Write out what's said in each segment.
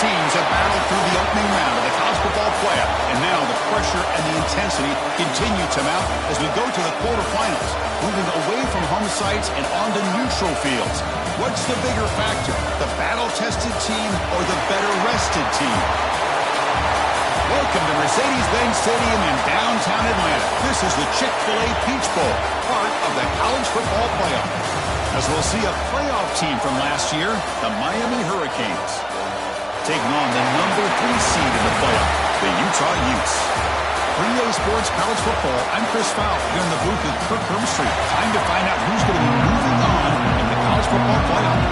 teams have battled through the opening round of the college football playoff, and now the pressure and the intensity continue to mount as we go to the quarterfinals, moving away from home sites and onto neutral fields. What's the bigger factor, the battle-tested team or the better-rested team? Welcome to Mercedes-Benz Stadium in downtown Atlanta. This is the Chick-fil-A Peach Bowl, part of the college football playoff. As we'll see a playoff team from last year, the Miami Hurricanes, taking on the number 3 seed in the playoff, the Utah Utes. For EA Sports College Football, I'm Chris Fowl here in the booth with Kirk Hermstreet. Time to find out who's going to be moving on in the college football playoff.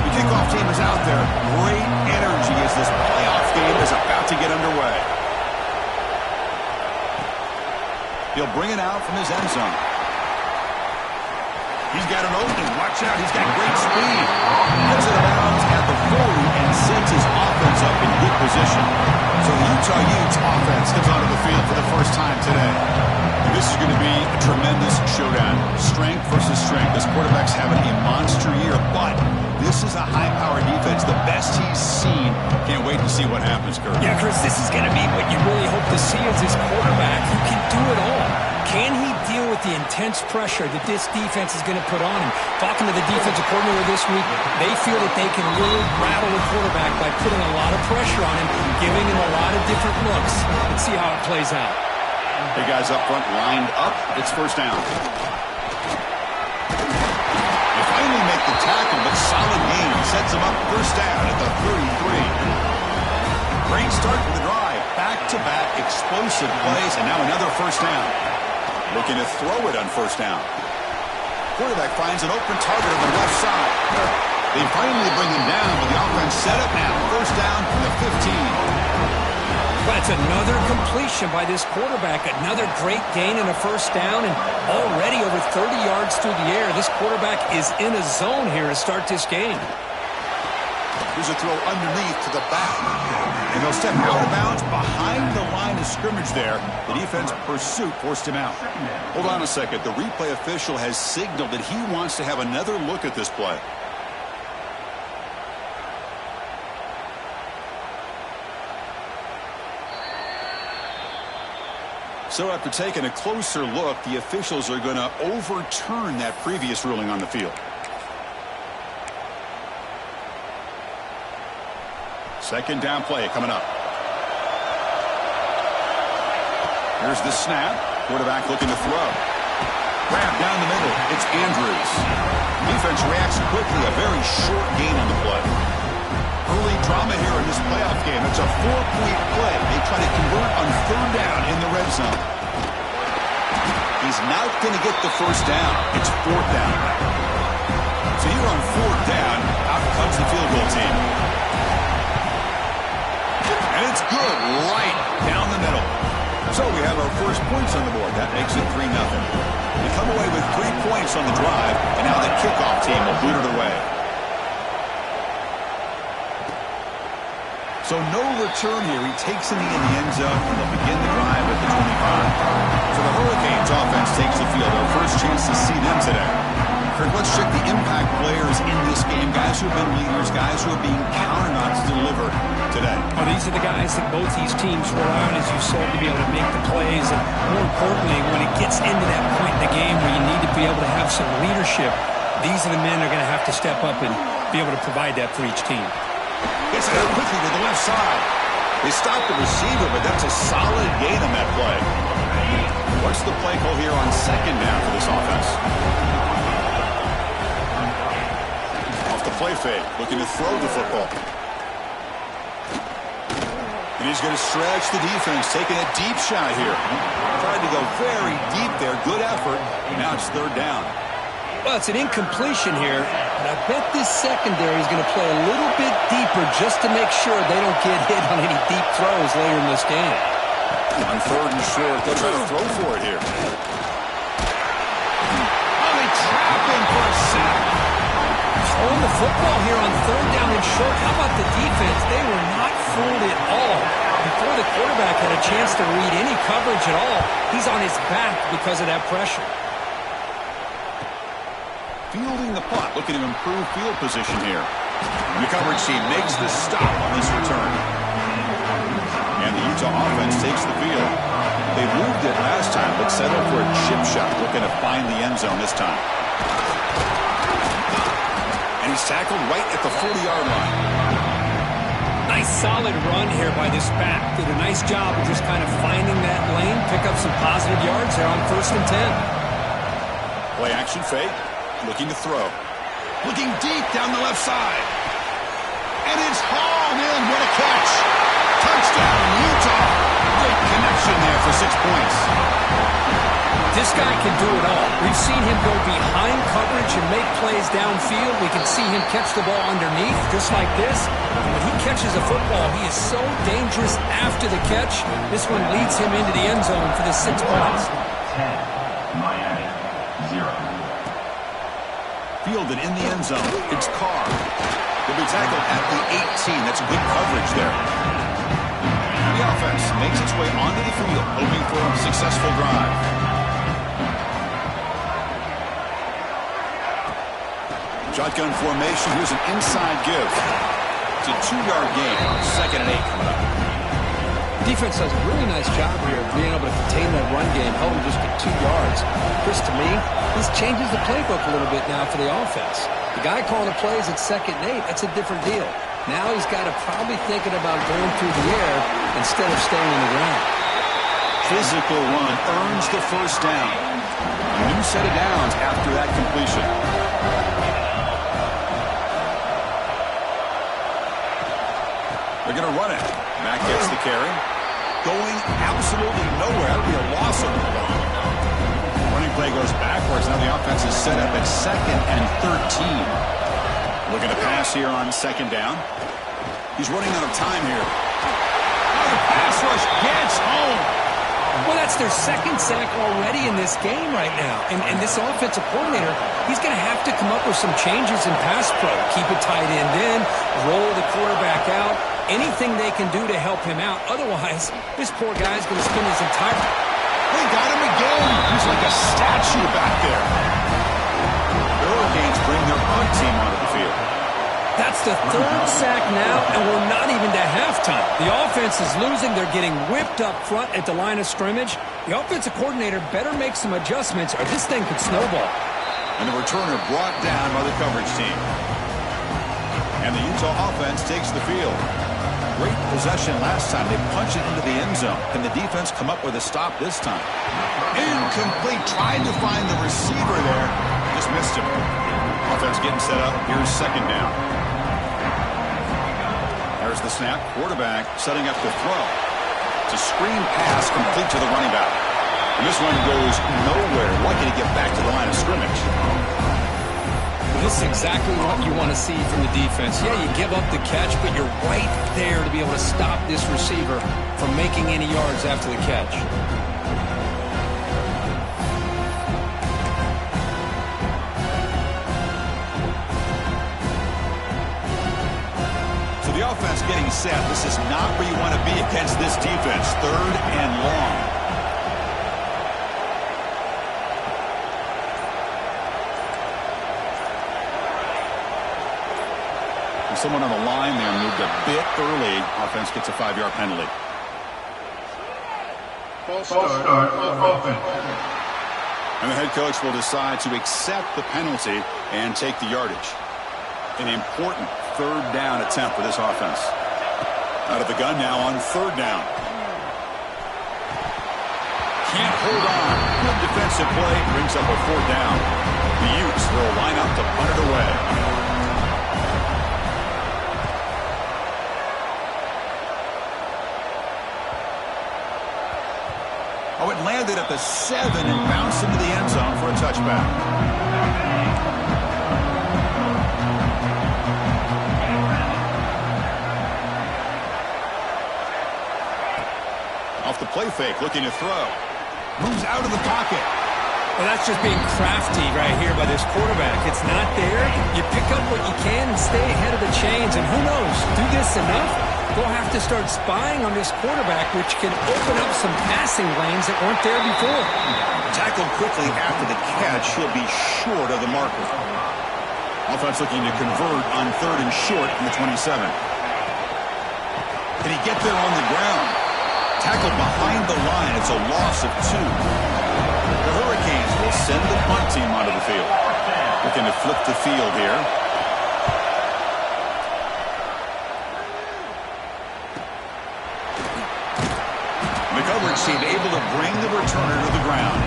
The kickoff team is out there. Great energy as this playoff game is about to get underway. He'll bring it out from his end zone. He's got an opening. Watch out. He's got great speed. Gets it around at the 40 and sends his offense up in good position. So the Utah Utes offense comes onto the field for the first time today. And this is going to be a tremendous showdown. Strength versus strength. This quarterback's having a monster year, but this is a high-powered defense, the best he's seen. Can't wait to see what happens, Kurt. Yeah, Chris, this is going to be what you really hope to see as this quarterback who can do it all. Can he deal with the intense pressure that this defense is going to put on him? Talking to the defensive coordinator this week, they feel that they can really rattle the quarterback by putting a lot of pressure on him, giving him a lot of different looks. Let's see how it plays out. Hey, guys up front lined up. It's first down. Finally make the tackle, but solid gain sets him up first down at the 33. Great start to the drive. Back-to-back explosive plays, and now another first down. Looking to throw it on first down. Quarterback finds an open target on the left side. They finally bring him down, but the offense set up now. First down from the 15. But it's another completion by this quarterback. Another great gain and a first down, and already over 30 yards through the air. This quarterback is in a zone here to start this game. Here's a throw underneath to the back. And he'll step out of bounds behind the line of scrimmage there. The defense pursuit forced him out. Hold on a second. The replay official has signaled that he wants to have another look at this play. So after taking a closer look, the officials are going to overturn that previous ruling on the field. Second down play coming up. Here's the snap. Quarterback looking to throw. Grab down the middle. It's Andrews. Defense reacts quickly. A very short gain on the play. Early drama here in this playoff game. It's a 4-point play. They try to convert on third down in the red zone. He's not going to get the first down. It's fourth down. So here on fourth down, out comes the field goal team. And it's good right down the middle. So we have our first points on the board. That makes it 3-0. We come away with 3 points on the drive, and now the kickoff team will boot it away. So no return here. He takes it in the end zone, and they'll begin the drive at the 25. So the Hurricanes offense takes the field. Our first chance to see them today. Kirk, let's check the impact players in this game. Guys who have been leaders, guys who are being counted on to deliver today. Well, these are the guys that both these teams rely on, as you said, to be able to make the plays. And more importantly, when it gets into that point in the game where you need to be able to have some leadership, these are the men that are going to have to step up and be able to provide that for each team. Gets it out quickly to the left side. They stop the receiver, but that's a solid gain on that play. What's the play call here on second down for this offense? Off the play fake, looking to throw the football. And he's going to stretch the defense, taking a deep shot here. Tried to go very deep there. Good effort. Now it's third down. Well, it's an incompletion here, but I bet this secondary is going to play a little bit deeper just to make sure they don't get hit on any deep throws later in this game. On third and short, they'll try to throw for it here. Oh, they trap him for a sack. Throwing the football here on third down and short. How about the defense? They were not fooled at all. Before the quarterback had a chance to read any coverage at all, he's on his back because of that pressure. fielding the punt, looking to improve field position here. The coverage team makes the stop on this return. And the Utah offense takes the field. They moved it last time, but settled for a chip shot, looking to find the end zone this time. And he's tackled right at the 40-yard line. Nice solid run here by this back. Did a nice job of just kind of finding that lane, pick up some positive yards there on 1st and 10. Play action fake, looking to throw. Looking deep down the left side. And it's hauled in. What a catch. Touchdown, Utah. Great connection there for 6 points. This guy can do it all. We've seen him go behind coverage and make plays downfield. We can see him catch the ball underneath, just like this. When he catches a football, he is so dangerous after the catch. This one leads him into the end zone for the 6 points. 10, Miami, 0. Fielded in the end zone. It's Carr. He'll be tackled at the 18. That's a good coverage there. The offense makes its way onto the field, hoping for a successful drive. Shotgun formation. Here's an inside give. It's a 2-yard gain. 2nd and 8 coming up. Defense does a really nice job here of being able to contain that run game, held him just at 2 yards. Chris, to me, this changes the playbook a little bit now for the offense. The guy calling the plays at 2nd and 8, that's a different deal. Now he's got to probably thinking about going through the air instead of staying on the ground. Physical run earns the first down. A new set of downs after that completion. They're going to run it. Mack gets the carry. Going absolutely nowhere. That would be a loss of the ball. Running play goes backwards. Now the offense is set up at 2nd and 13. Looking to pass here on 2nd down. He's running out of time here. Oh, the pass rush gets home. Well, that's their 2nd sack already in this game right now. And this offensive coordinator, he's going to have to come up with some changes in pass pro. Keep it tight end in, roll the quarterback out. Anything they can do to help him out. Otherwise, this poor guy's going to spend his entire... They got him again. He's like a statue back there. The Hurricanes bring their punt team onto the field. That's the 3rd sack now, and we're not even to halftime. The offense is losing. They're getting whipped up front at the line of scrimmage. The offensive coordinator better make some adjustments, or this thing could snowball. And the returner brought down by the coverage team. And the Utah offense takes the field. Great possession last time. They punched it into the end zone. Can the defense come up with a stop this time? Incomplete. Trying to find the receiver there. Just missed him. Offense getting set up. Here's 2nd down. There's the snap. Quarterback setting up the throw. It's a screen pass complete to the running back. And this one goes nowhere. Lucky to get back to the line of scrimmage. This is exactly what you want to see from the defense. Yeah, you give up the catch, but you're right there to be able to stop this receiver from making any yards after the catch. So the offense getting set. This is not where you want to be against this defense. 3rd and long. Someone on the line there moved a bit early. Offense gets a 5-yard penalty. False start offense. And the head coach will decide to accept the penalty and take the yardage. An important 3rd down attempt for this offense. Out of the gun now on 3rd down. Can't hold on. Good defensive play. Brings up a 4th down. The Utes will line up to punt it away. Oh, it landed at the 7 and bounced into the end zone for a touchback. Off the play fake, looking to throw. Moves out of the pocket. Well, that's just being crafty right here by this quarterback. It's not there. You pick up what you can and stay ahead of the chains. And who knows, do this enough, they'll have to start spying on this quarterback, which can open up some passing lanes that weren't there before. Tackled quickly after the catch. He'll be short of the marker. Offense looking to convert on 3rd and short from the 27. Can he get there on the ground? Tackled behind the line. It's a loss of 2. The Hurricanes will send the punt team onto the field. Looking to flip the field here. The coverage team able to bring the returner to the ground.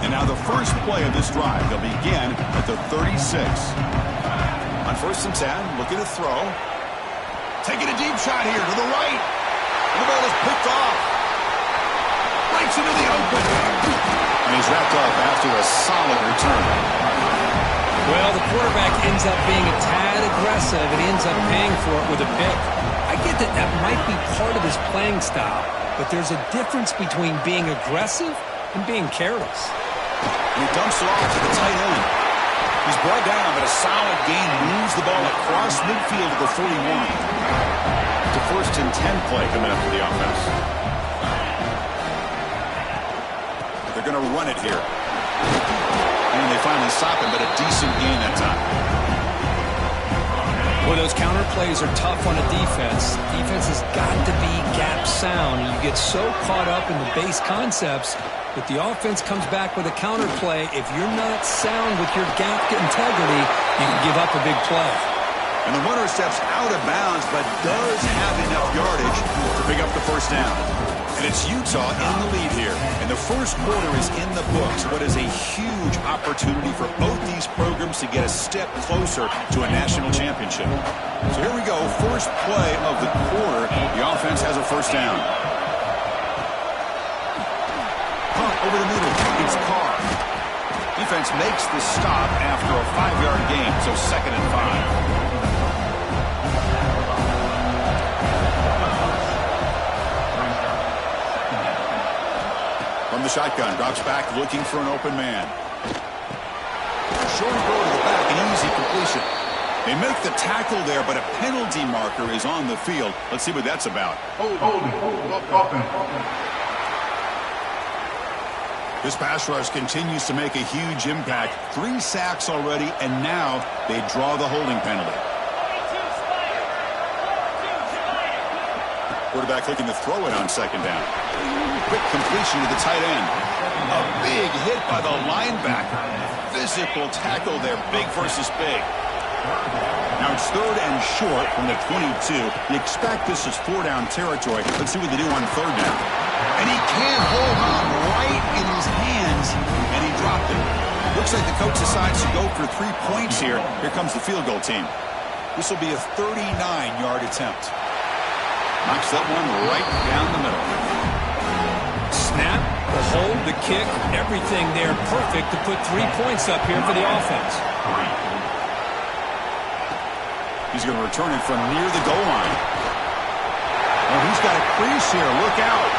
And now the first play of this drive. They'll begin at the 36. On 1st and 10, looking to throw. Taking a deep shot here to the right. And the ball is picked off. Breaks into the open. And he's wrapped up after a solid return. Well, the quarterback ends up being a tad aggressive and ends up paying for it with a pick. I get that that might be part of his playing style, but there's a difference between being aggressive and being careless. And he dumps it off to the tight end. He's brought down, but a solid gain moves the ball across midfield to the 41. It's a 1st and 10 play coming up for the offense. They're going to run it here. And they finally stop him, but a decent gain that time. Well, those counter plays are tough on a defense. Defense has got to be gap sound. You get so caught up in the base concepts, but the offense comes back with a counter play. If you're not sound with your gap integrity, you can give up a big play. And the runner steps out of bounds, but does have enough yardage to pick up the 1st down. And it's Utah in the lead here. And the first quarter is in the books. What is a huge opportunity for both these programs to get a step closer to a national championship. So here we go. First play of the quarter. The offense has a 1st down. Punt over the middle. It's Carr. Defense makes the stop after a 5-yard gain. So 2nd and 5. From the shotgun, drops back looking for an open man. Short throw to the back, an easy completion. They make the tackle there, but a penalty marker is on the field. Let's see what that's about. This pass rush continues to make a huge impact. 3 sacks already, and now they draw the holding penalty. Quarterback looking to throw it on 2nd down. Quick completion to the tight end. A big hit by the linebacker. Physical tackle there, big versus big. Now it's 3rd and short from the 22. You expect this is 4-down territory. Let's see what they do on 3rd down. And he can't hold on right in his hands, and he dropped it. Looks like the coach decides to go for 3 points here. Here comes the field goal team. This will be a 39-yard attempt. Knocks that one right down the middle. Snap, the hold, the kick, everything there perfect to put 3 points up here for the offense. He's going to return it from near the goal line. Oh, he's got a crease here. Look out.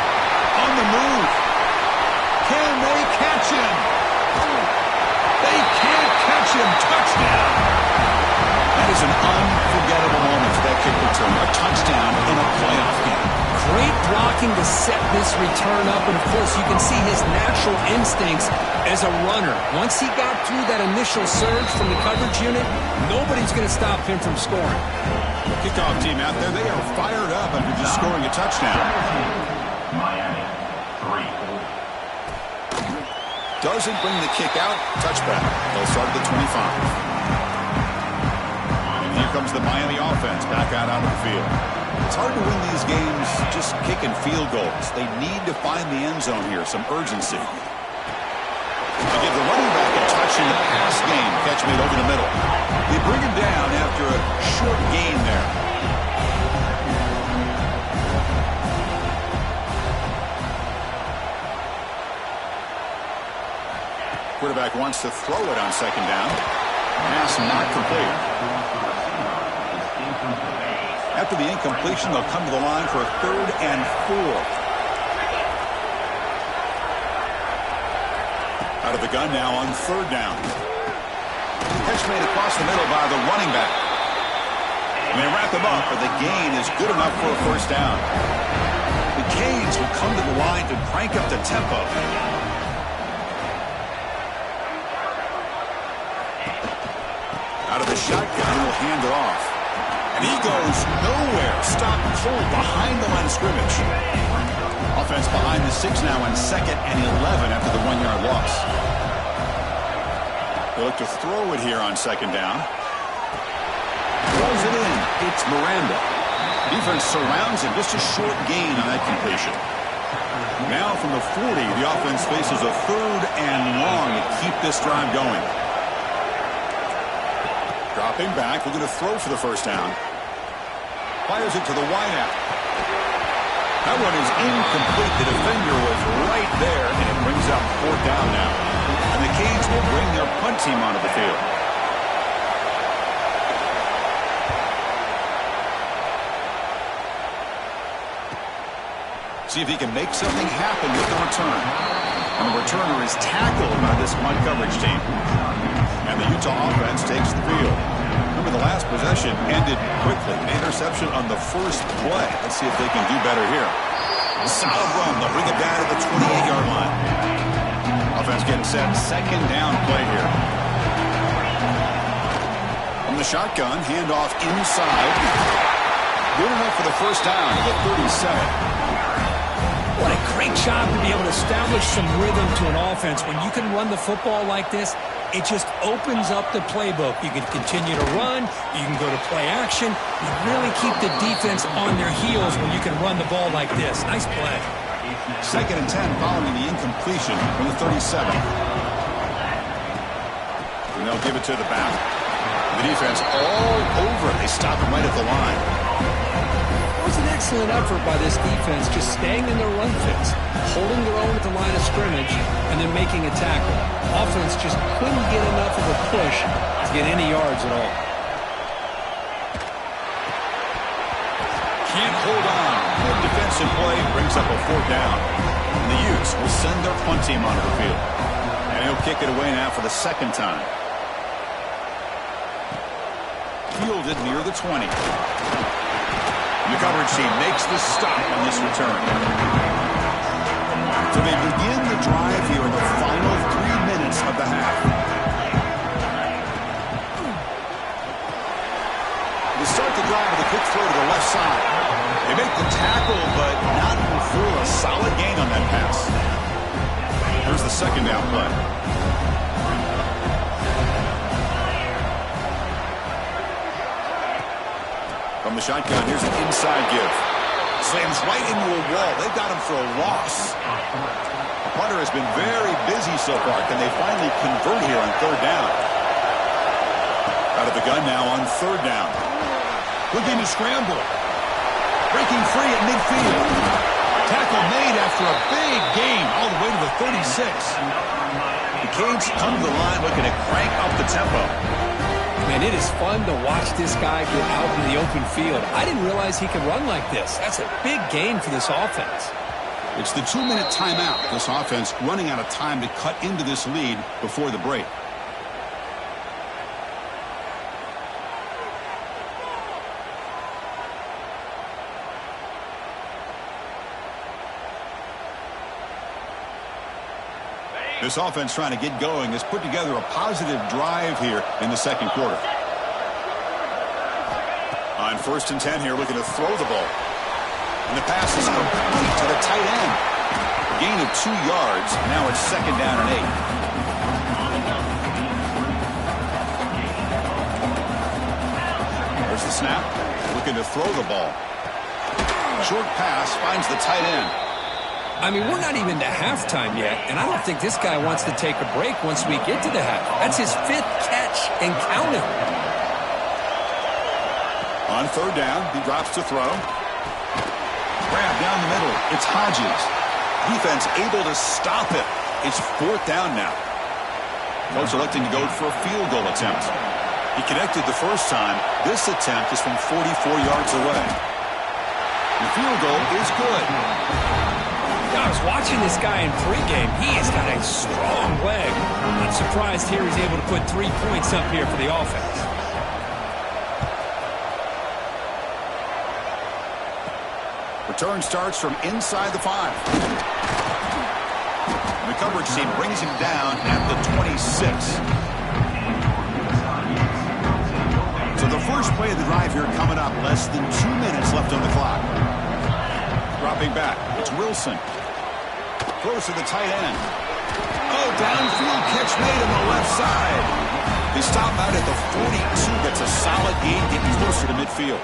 On the move. Can they catch him? They can't catch him. Touchdown. That is an unforgettable moment for that kick return. A touchdown in a playoff game. Great blocking to set this return up, and of course you can see his natural instincts as a runner. Once he got through that initial surge from the coverage unit, nobody's going to stop him from scoring. Kickoff team out there, they are fired up after just scoring a touchdown. Miami, 3. Doesn't bring the kick out. Touchback. They'll start at the 25. And here comes the Miami offense back out onto the field. It's hard to win these games just kicking field goals. They need to find the end zone here, some urgency. They give the running back a touch in the pass game. Catch made over the middle. They bring him down after a short gain there. Quarterback wants to throw it on 2nd down. Pass not complete. After the incompletion, they'll come to the line for a 3rd and 4. Out of the gun now on 3rd down. Catch made across the middle by the running back. And they wrap him up, but the gain is good enough for a 1st down. The Canes will come to the line to crank up the tempo. shotgun. He'll hand it off. And he goes nowhere. Stopped cold behind the line of scrimmage. Offense behind the 6 now on 2nd and 11 after the 1-yard loss. They look to throw it here on 2nd down. Throws it in. It's Miranda. Defense surrounds him. Just a short gain on that completion. Now from the 40, the offense faces a 3rd and long to keep this drive going. Dropping back, looking to throw for the 1st down. Fires it to the wideout. That one is incomplete. The defender was right there, and it brings up 4th down now. And the Canes will bring their punt team onto the field. See if he can make something happen with the return. And the returner is tackled by this punt coverage team. And the Utah offense takes the field. Remember, the last possession ended quickly. An interception on the first play. Let's see if they can do better here. Solid run. They'll bring it down to the 28-yard line. Offense getting set. 2nd down play here. From the shotgun, handoff inside. Good enough for the 1st down to the 37. What a great job to be able to establish some rhythm to an offense. When you can run the football like this, it just opens up the playbook. You can continue to run. You can go to play action. You really keep the defense on their heels when you can run the ball like this. Nice play. 2nd and 10 following the incompletion from the 37. And they'll give it to the back. The defense all over it. They stop him right at the line. It was an excellent effort by this defense, just staying in their run fits, holding their own at the line of scrimmage, and then making a tackle. Offense just couldn't get enough of a push to get any yards at all. Can't hold on. The defensive play brings up a 4th down. And the Utes will send their punt team onto the field. And he'll kick it away now for the 2nd time. Fielded near the 20. The coverage team makes the stop on this return. So they begin the drive here in the final 3 minutes of the half. They start the drive with a quick throw to the left side. They make the tackle, but not before a solid gain on that pass. Here's the 2nd down play. From the shotgun, here's an inside give. Slams right into a wall. They've got him for a loss. The punter has been very busy so far. Can they finally convert here on 3rd down? Out of the gun now on 3rd down. Looking to scramble. Breaking free at midfield. Tackle made after a big gain all the way to the 36. The Canes come to the line looking to crank up the tempo. Man, it is fun to watch this guy get out in the open field. I didn't realize he could run like this. That's a big gain for this offense. It's the 2-minute timeout. This offense running out of time to cut into this lead before the break. This offense trying to get going has put together a positive drive here in the 2nd quarter. On 1st and 10 here, looking to throw the ball. And the pass is complete to the tight end. Gain of 2 yards. Now it's 2nd down and 8. There's the snap. Looking to throw the ball. Short pass finds the tight end. I mean, we're not even to halftime yet, and I don't think this guy wants to take a break once we get to the half. That's his 5th catch and counting. On 3rd down, he drops to throw. Grab down the middle. It's Hodges. Defense able to stop it. It's 4th down now. Coach electing to go for a field goal attempt. He connected the first time. This attempt is from 44 yards away. The field goal is good. I was watching this guy in pregame. He has got a strong leg. I'm surprised here he's able to put 3 points up here for the offense. Return starts from inside the 5. The coverage team brings him down at the 26. So the first play of the drive here coming up. Less than 2 minutes left on the clock. Dropping back. It's Wilson. Throws to the tight end. Oh, downfield catch made on the left side. They stop out at the 42. Gets a solid gain, getting closer to midfield.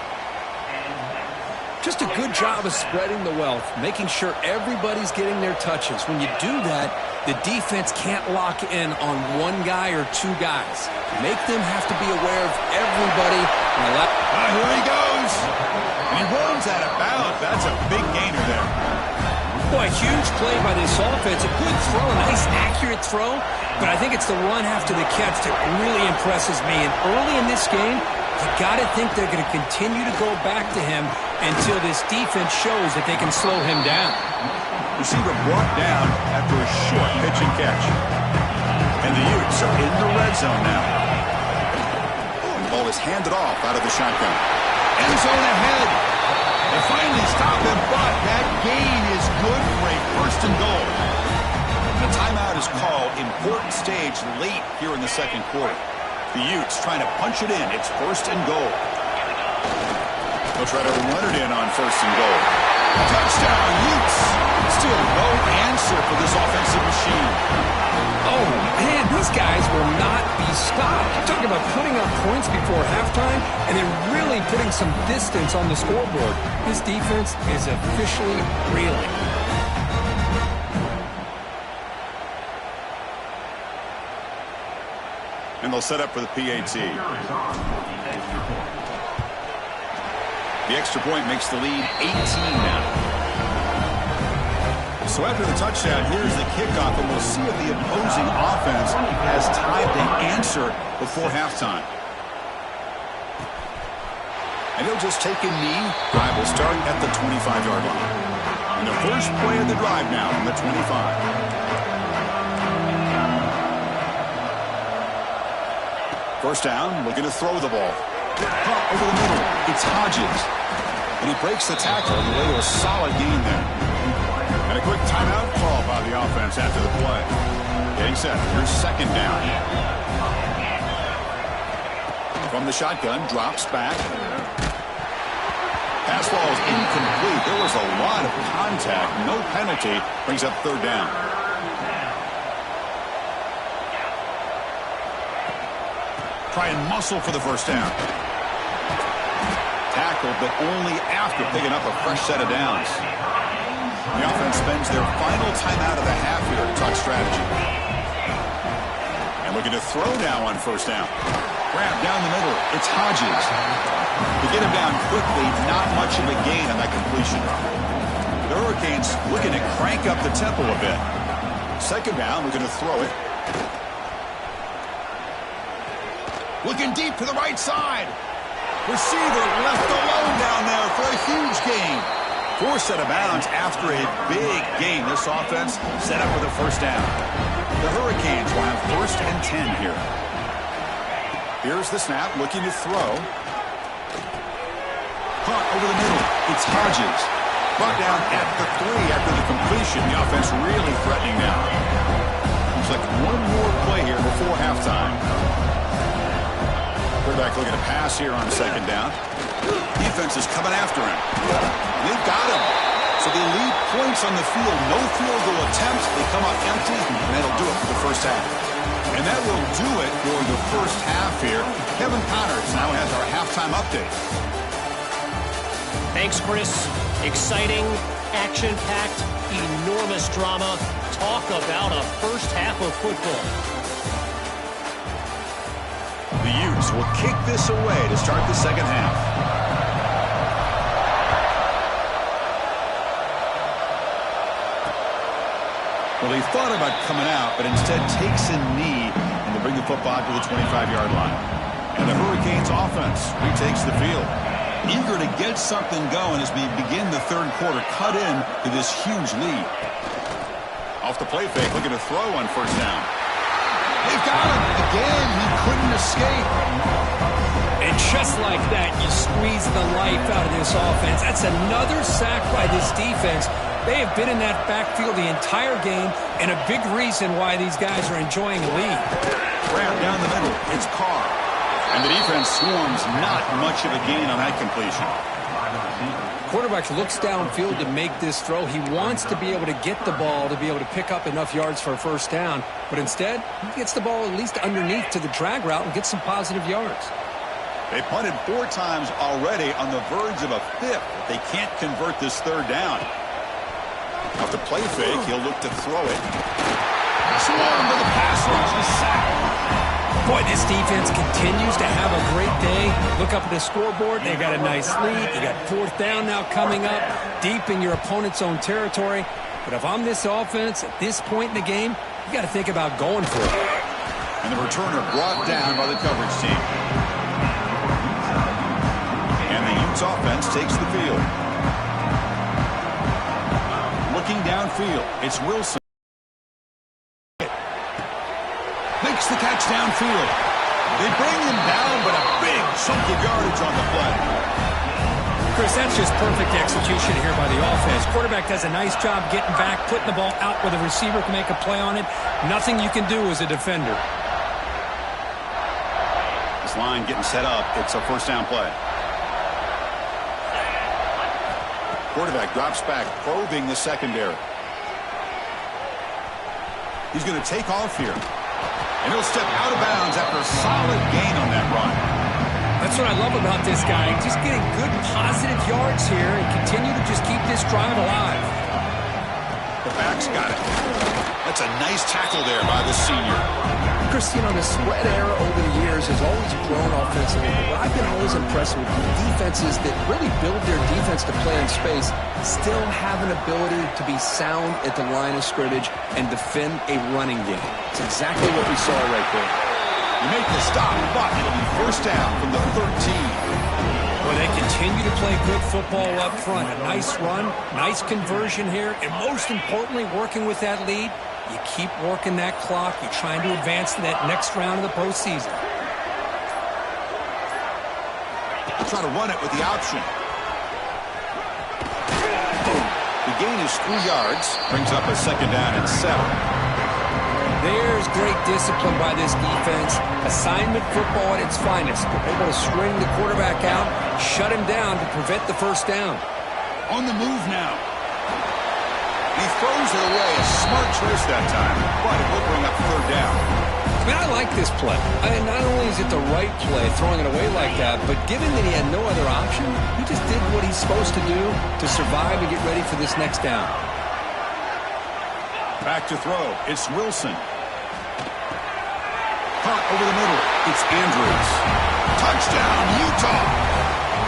Just a good job of spreading the wealth, making sure everybody's getting their touches. When you do that, the defense can't lock in on one guy or two guys. Make them have to be aware of everybody. Here he goes. And he runs out of bounds. That's a big gainer there. Boy, huge play by this offense. A good throw, a nice accurate throw. But I think it's the run after the catch that really impresses me. And early in this game, you got to think they're going to continue to go back to him until this defense shows that they can slow him down. Receiver brought down after a short pitch and catch. And the Utes are in the red zone now. The ball is handed off out of the shotgun. End zone ahead. They finally stop him, but that gain is good for a first and goal. The timeout is called. Important stage late here in the second quarter. The Utes trying to punch it in. It's first and goal. They'll try to run it in on first and goal. Touchdown, Utes. Still no answer for this offensive machine. Oh, man, these guys will not be stopped. You're talking about putting up points before halftime and then really putting some distance on the scoreboard. This defense is officially reeling. And they'll set up for the PAT. The extra point makes the lead 18 now. So after the touchdown, here's the kickoff, and we'll see if the opposing offense has time to answer before halftime. And he'll just take a knee. Drive will start at the 25-yard line. And the first play of the drive now on the 25. First down, looking to throw the ball. Pump over the middle. It's Hodges. And he breaks the tackle on the way to a solid gain there. And a quick timeout call by the offense after the play. Getting set. Here's second down. From the shotgun, drops back. Pass ball is incomplete. There was a lot of contact. No penalty. Brings up third down. Try and muscle for the first down. Tackled, but only after picking up a fresh set of downs. The offense spends their final timeout of the half here to talk strategy. And looking to throw now on first down. Grab down the middle. It's Hodges. To get him down quickly, not much of a gain on that completion. The Hurricanes looking to crank up the tempo a bit. Second down, looking to throw it. Looking deep to the right side. Receiver left alone down there for a huge gain. Forced out of bounds after a big gain. This offense set up with a first down. The Hurricanes will have first and 10 here. Here's the snap, looking to throw. Punt over the middle. It's Hodges. Brought down at the 3 after the completion. The offense really threatening now. Looks like one more play here before halftime. Quarterback looking to pass here on second down. Defense is coming after him. They've got him. So they lead points on the field. No field goal attempts. They come out empty, and that'll do it for the first half. And that will do it for the first half here. Kevin Connors now has our halftime update. Thanks, Chris. Exciting, action-packed, enormous drama. Talk about a first half of football. The Utes will kick this away to start the second half. Well, he thought about coming out, but instead takes a knee and to bring the football to the 25-yard line. And the Hurricanes offense retakes the field. Eager to get something going as we begin the third quarter, cut in to this huge lead. Off the play fake, looking to throw on first down. They've got him. Again, he couldn't escape. And just like that, you squeeze the life out of this offense. That's another sack by this defense. They have been in that backfield the entire game, and a big reason why these guys are enjoying the lead. Grab down the middle. It's Carr. And the defense swarms, not much of a gain on that completion. Quarterback looks downfield to make this throw. He wants to be able to get the ball to be able to pick up enough yards for a first down. But instead, he gets the ball at least underneath to the drag route and gets some positive yards. They punted 4 times already, on the verge of a 5th. They can't convert this third down. Off the play fake, he'll look to throw it. Swarmed to the pass rush, a sack. Boy, this defense continues to have a great day. Look up at the scoreboard. They've got a nice lead. You got 4th down now coming up, deep in your opponent's own territory. But if I'm this offense at this point in the game, you got to think about going for it. And the returner brought down by the coverage team. And the Utes offense takes the field. Looking downfield, it's Wilson. Makes the catch downfield. They bring him down, but a big chunk of yardage on the play. Chris, that's just perfect execution here by the offense. Quarterback does a nice job getting back, putting the ball out where the receiver can make a play on it. Nothing you can do as a defender. This line getting set up. It's a first down play. Quarterback drops back, probing the secondary. He's going to take off here. And he'll step out of bounds after a solid gain on that run. That's what I love about this guy. Just getting good, positive yards here and continue to just keep this drive alive. The back's got it. That's a nice tackle there by the senior. Chris, you know, the spread era over the years has always grown offensively, but I've been always impressed with defenses that really build their defense to play in space, still have an ability to be sound at the line of scrimmage and defend a running game. It's exactly what we saw right there. You make the stop, but it'll be first down from the 13. Well, they continue to play good football up front. A nice run, nice conversion here, and most importantly, working with that lead, you keep working that clock. You're trying to advance to that next round of the postseason. Try to run it with the option. The gain is 3 yards. Brings up a second down and 7. There's great discipline by this defense. Assignment football at its finest. They're able to string the quarterback out, shut him down to prevent the first down. On the move now. He throws it away. A smart choice that time, but it will bring up third down. I mean, I like this play. Not only is it the right play, throwing it away like that, but given that he had no other option, he just did what he's supposed to do to survive and get ready for this next down. Back to throw. It's Wilson. Caught over the middle. It's Andrews. Touchdown, Utah.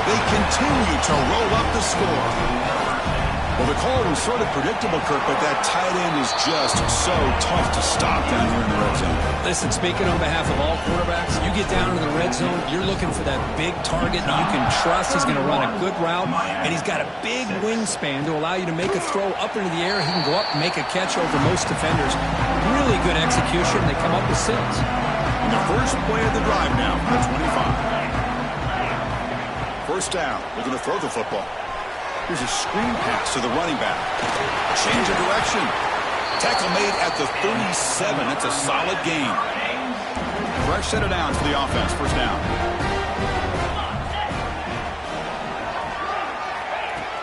They continue to roll up the score. Well, the call was sort of predictable, Kirk, but that tight end is just so tough to stop down here in the red zone. Listen, speaking on behalf of all quarterbacks, you get down in the red zone, you're looking for that big target that you can trust. He's going to run a good route, and he's got a big wingspan to allow you to make a throw up into the air. He can go up and make a catch over most defenders. Really good execution. They come up with 6. And the first play of the drive now from the 25. First down. We're going to throw the football. Here's a screen pass to the running back. Change of direction. Tackle made at the 37. That's a solid gain. Fresh set of downs for the offense. First down.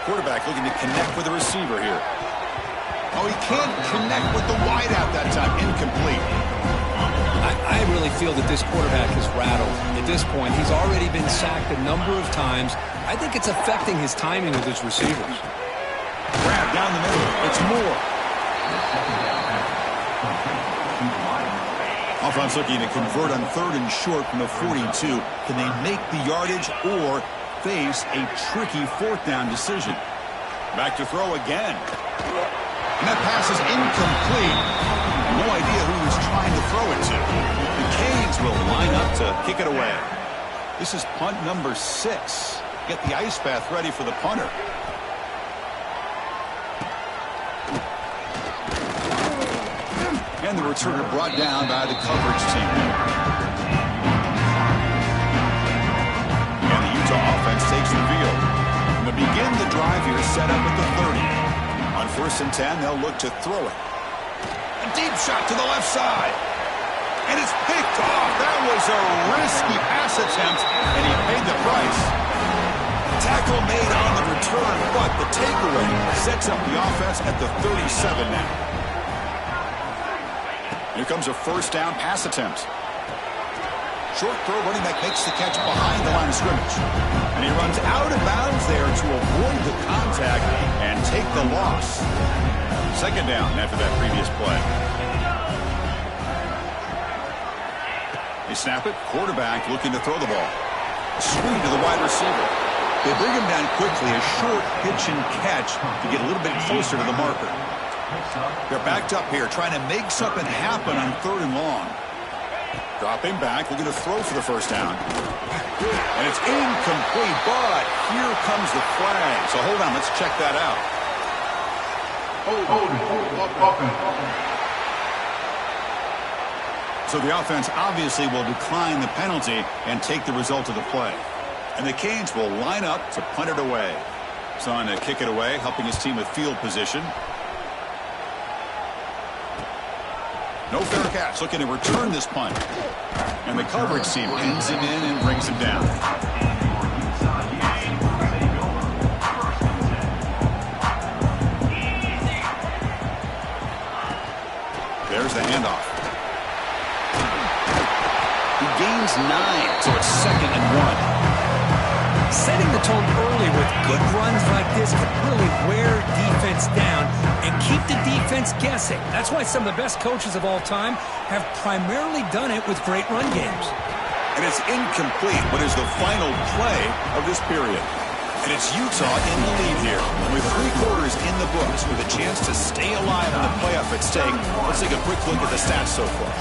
Quarterback looking to connect with the receiver here. Oh, he can't connect with the wideout that time. Incomplete. I really feel that this quarterback is rattled. At this point, he's already been sacked a number of times. I think it's affecting his timing with his receivers. Grab down the middle. It's Moore. Offense looking to convert on 3rd and short from the 42. Can they make the yardage or face a tricky 4th down decision? Back to throw again. And that pass is incomplete. No idea who he's trying to throw it to. The Canes will line up to kick it away. This is punt number 6. Get the ice bath ready for the punter. And the returner brought down by the coverage team. And the Utah offense takes the field. And to begin the drive here, set up at the 30. On 1st and 10, they'll look to throw it. A deep shot to the left side. And it's picked off. That was a risky pass attempt, and he paid the price. Tackle made on the return, but the takeaway sets up the offense at the 37 now. Here comes a first down pass attempt. Short throw, running back makes the catch behind the line of scrimmage. And he runs out of bounds there to avoid the contact and take the loss. Second down after that previous play. They snap it. Quarterback looking to throw the ball. Screen to the wide receiver. They bring him down quickly. A short pitch and catch to get a little bit closer to the marker. They're backed up here, trying to make something happen on 3rd and long. Dropping back, looking to throw for the first down. And it's incomplete, but here comes the flag. So hold on, let's check that out. So the offense obviously will decline the penalty and take the result of the play. And the Canes will line up to punt it away. Son to kick it away, helping his team with field position. No fair catch, looking to return this punt. And the coverage team pins him in and brings him down. There's the handoff. He gains 9, so it's 2nd and 1. Setting the tone early with good runs like this can really wear defense down and keep the defense guessing. That's why some of the best coaches of all time have primarily done it with great run games. And it's incomplete, but is the final play of this period. And it's Utah in the lead here. With 3 quarters in the books, with a chance to stay alive in the playoff at stake. Let's take a quick look at the stats so far.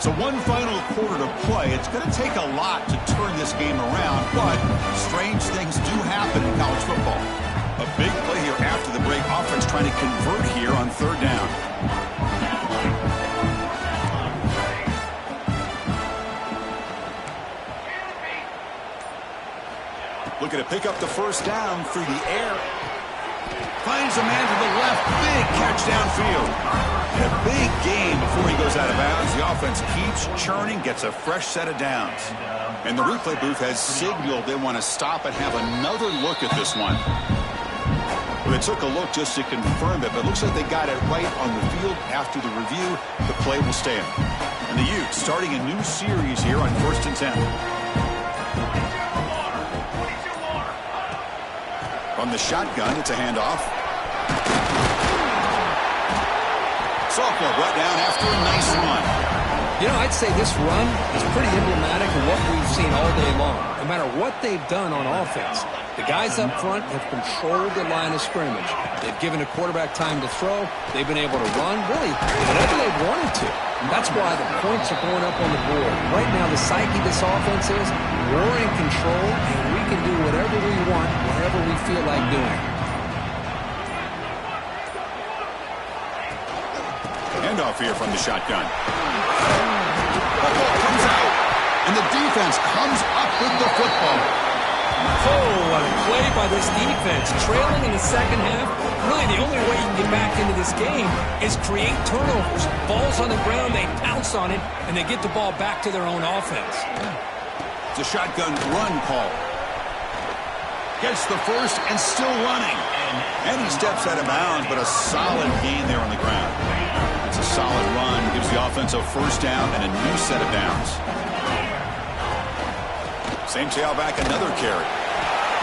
So one final quarter to play. It's going to take a lot to turn this game around, but strange things do happen in college football. A big play here after the break. Offense trying to convert here on 3rd down. Looking to pick up the first down through the air. Finds a man to the left. Big catch downfield. And a big game before he goes out of bounds. The offense keeps churning, gets a fresh set of downs. And the replay booth has signaled they want to stop and have another look at this one. Well, they took a look just to confirm it, but it looks like they got it right on the field. After the review, the play will stand. And the Utes starting a new series here on 1st and 10. From the shotgun, it's a handoff. Sophomore brought down after a nice run. You know, I'd say this run is pretty emblematic of what we've seen all day long. No matter what they've done on offense, the guys up front have controlled the line of scrimmage. They've given the quarterback time to throw. They've been able to run, really, whenever they've wanted to. That's why the points are going up on the board. Right now, the psyche of this offense is we're in control, and we can do whatever we want, whenever we feel like doing. Handoff here from the shotgun. The ball comes out, and the defense comes up with the football. Oh, what a play by this defense. Trailing in the second half, really the only way you can get back into this game is create turnovers. Ball's on the ground, they pounce on it, and they get the ball back to their own offense. It's a shotgun run call. Gets the first and still running. And he steps out of bounds, but a solid gain there on the ground. It's a solid run, gives the offense a first down and a new set of downs. Same tailback, another carry.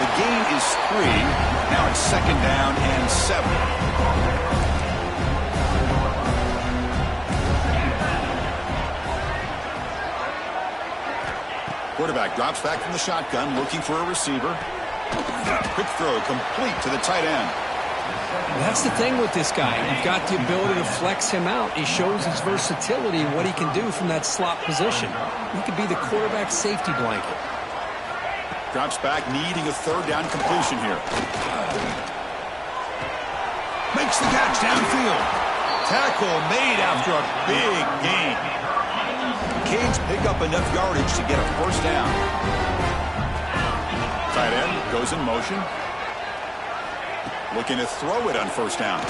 The gain is 3. Now it's 2nd down and 7. Quarterback drops back from the shotgun, looking for a receiver. Quick throw, complete to the tight end. That's the thing with this guy. You've got the ability to flex him out. He shows his versatility and what he can do from that slot position. He could be the quarterback safety blanket. Drops back, needing a 3rd down completion here. Makes the catch downfield. Tackle made after a big gain. The Canes pick up enough yardage to get a first down. tight end goes in motion. Looking to throw it on first down.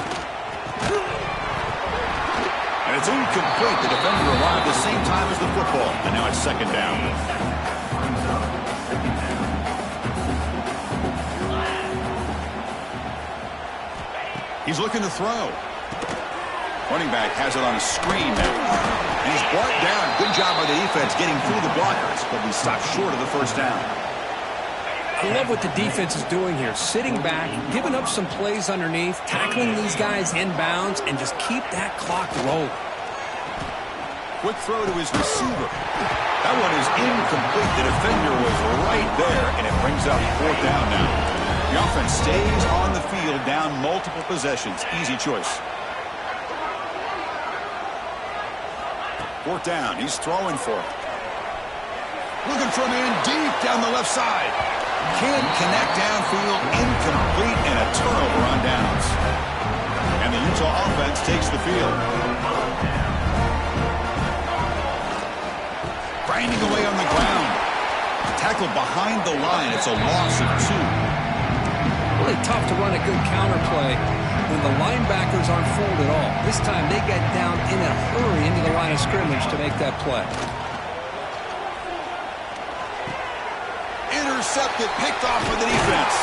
And it's incomplete. The defender arrived the same time as the football. And now it's second down. He's looking to throw. Running back has it on a screen now. And he's brought down. Good job by the defense getting through the blockers. But we stopped short of the first down. I love what the defense is doing here. Sitting back, giving up some plays underneath, tackling these guys inbounds, and just keep that clock rolling. Quick throw to his receiver. That one is incomplete. The defender was right there, and it brings up fourth down now. The offense stays on the field, down multiple possessions. Easy choice. Fourth down. He's throwing for it. Looking for a man deep down the left side. Can't connect downfield. Incomplete, and a turnover on downs. And the Utah offense takes the field. Grinding away on the ground. Tackled behind the line. It's a loss of 2. Really tough to run a good counter play when the linebackers aren't fooled at all. This time they got down in a hurry into the line of scrimmage to make that play. Intercepted, picked off by the defense.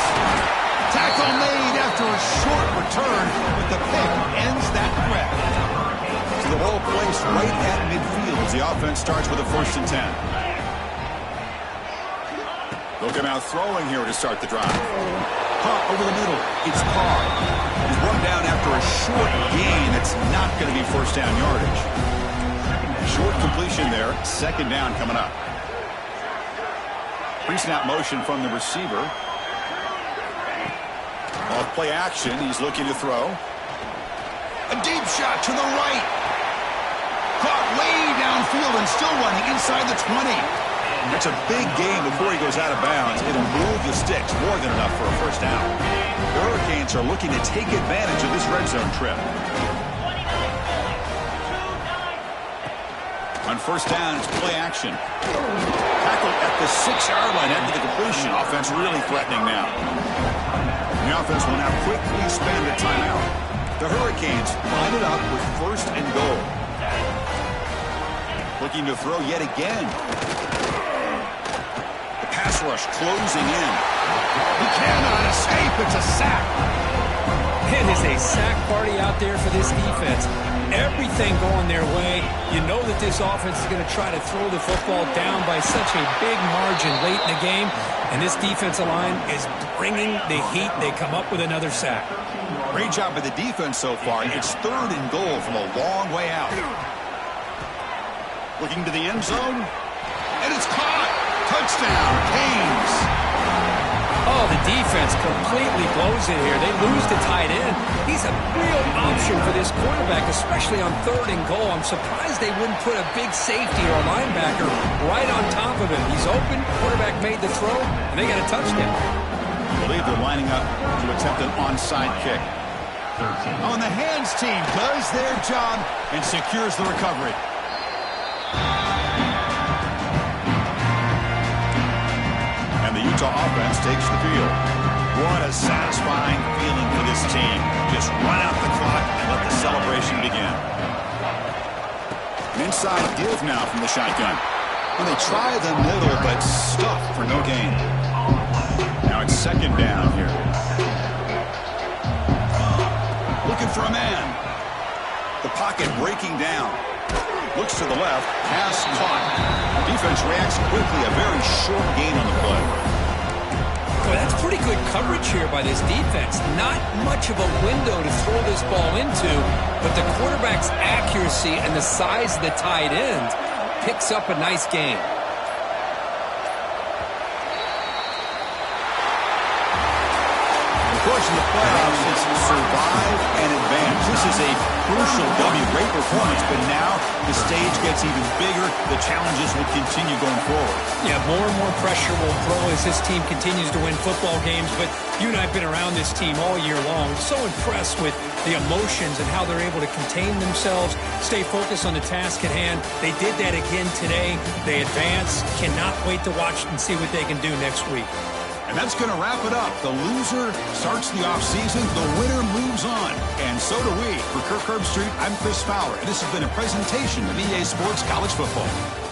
Tackle made after a short return, but the pick ends that threat. So the ball placed right at midfield as the offense starts with a 1st and 10. They'll come out throwing here to start the drive. Pump over the middle. It's Carr. He's run down after a short gain. It's not going to be first down yardage. Short completion there. Second down coming up. Pre-snap motion from the receiver. Off play action. He's looking to throw. A deep shot to the right. Caught way downfield and still running inside the 20. That's a big gain before he goes out of bounds. It'll move the sticks more than enough for a first down. The Hurricanes are looking to take advantage of this red zone trip. On first down, it's play action. Tackled at the 6-yard line after the completion. Offense really threatening now. The offense will now quickly spend a timeout. The Hurricanes line it up with 1st and goal. Looking to throw yet again. The pass rush closing in. He cannot escape. It's a sack. It is a sack party out there for this defense. Everything going their way. You know that this offense is going to try to throw the football down by such a big margin late in the game. And this defensive line is bringing the heat. They come up with another sack. Great job by the defense so far. It's 3rd and goal from a long way out. Looking to the end zone. And it's caught. Touchdown, Canes. Oh, the defense completely blows it here. They lose the tight end. He's a real option for this quarterback, especially on 3rd and goal. I'm surprised they wouldn't put a big safety or a linebacker right on top of him. He's open. Quarterback made the throw, and they got a touchdown. I believe they're lining up to attempt an onside kick. On the hands team does their job and secures the recovery. And the Utah offense takes the field. What a satisfying feeling for this team. Just run out the clock and let the celebration begin. An inside give now from the shotgun. And they try the middle, but stuck for no gain. Now it's second down here. Looking for a man. The pocket breaking down. Looks to the left. Pass caught. Defense reacts quickly. A very short gain on the play. Well, that's pretty good coverage here by this defense. Not much of a window to throw this ball into, but the quarterback's accuracy and the size of the tight end picks up a nice gain. Of course, in the playoffs, it's survive and advance. This is a crucial W. Great performance, but now the stage gets even bigger. The challenges will continue going forward. Yeah, more and more pressure will grow as this team continues to win football games, but you and I have been around this team all year long. So impressed with the emotions and how they're able to contain themselves, stay focused on the task at hand. They did that again today. They advance. Cannot wait to watch and see what they can do next week. And that's going to wrap it up. The loser starts the offseason. The winner moves on. And so do we. For Kirk Herbstreit, I'm Chris Fowler. And this has been a presentation of EA Sports College Football.